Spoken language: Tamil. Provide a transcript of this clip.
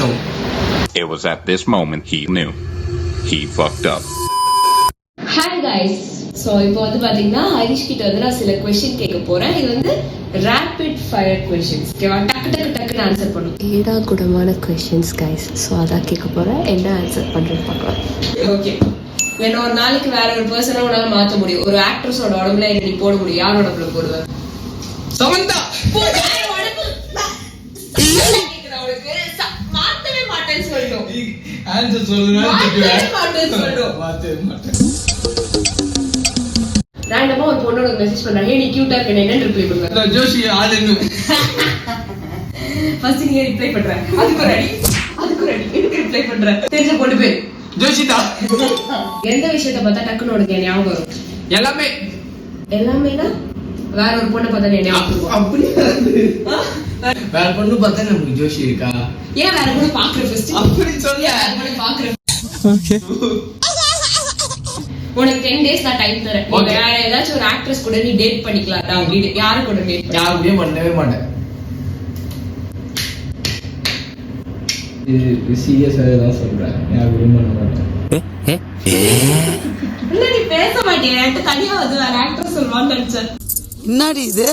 No. It was at this moment he knew. He fucked up. Hi guys. So இப்போ வந்து பார்த்தீங்கன்னா ஹரிஷ் கிட்ட வந்து நான் சில கொஸ்டின் கேட்க போறேன். இது வந்து ரேபிட் ஃபயர் கொஸ்டின்ஸ். ஓகேவா? டக்கு டக்கு டக்குன்னு ஆன்சர் பண்ணும். ஏடா குடமான கொஸ்டின்ஸ் கைஸ். ஸோ அதான் கேட்க போறேன். என்ன ஆன்சர் பண்றேன்னு பார்க்கலாம். ஓகே. என்ன ஒரு நாளைக்கு வேற ஒரு பர்சனை உன்னால மாற்ற முடியும். ஒரு ஆக்ட்ரஸோட உடம்புல நீ போட முடியும். யாரோட உடம்புல போடுவேன்? சமந்தா. மாத்தவே மாட்டேன்னு சொல்லிட்டோம். ஆன்சர் சொல்லுங்க. மாட்டேன்னு சொல்லிட்டோம். மாத்தவே மாட்டேன். ரேண்டமா ஒரு பொண்ணோட மெசேஜ் பண்றாங்க. நீ கியூட்டா இருக்க, என்ன ரிப்ளை பண்ணுவ? ஜோஷி ஆளுன்னு ஃபர்ஸ்ட் நீ ரிப்ளை பண்ற. அதுக்கு ரெடி எனக்கு ரிப்ளை பண்ற. தெரிஞ்ச பொண்ணு பேர் ஜோஷிதா. எந்த விஷயத்தை பார்த்தா டக்குன்னு உனக்கு ஞாபகம் வரும்? எல்லாமேனா வேற ஒரு பொண்ணை பார்த்தா ஞாபகம் வரும். அப்படி வேற பொண்ணு பார்த்தா நமக்கு ஜோஷி இருக்கா? ஏன் வேற பொண்ணு பாக்குற ஃபர்ஸ்ட்? அப்படி சொல்லியா? வேற பொண்ணு பாக்குற. ஓகே. உனக்கு 10 days நான் டைம் தரேன். நீ வேற ஏதாச்சும் ஒரு ஆக்ட்ரஸ் கூட நீ டேட் பண்ணிக்கலாம். யாரு கூட டேட்? யாருமே பண்ணவே மாட்டேன். இது சீரியஸாக தான் சொல்றேன். யாருமே பண்ண மாட்டேன். இல்ல நீ பேச மாட்டேன். எனக்கு தனியா வந்து வேற ஆக்ட்ரஸ் சொல்வான்னு நினைச்சேன். என்னடி இது?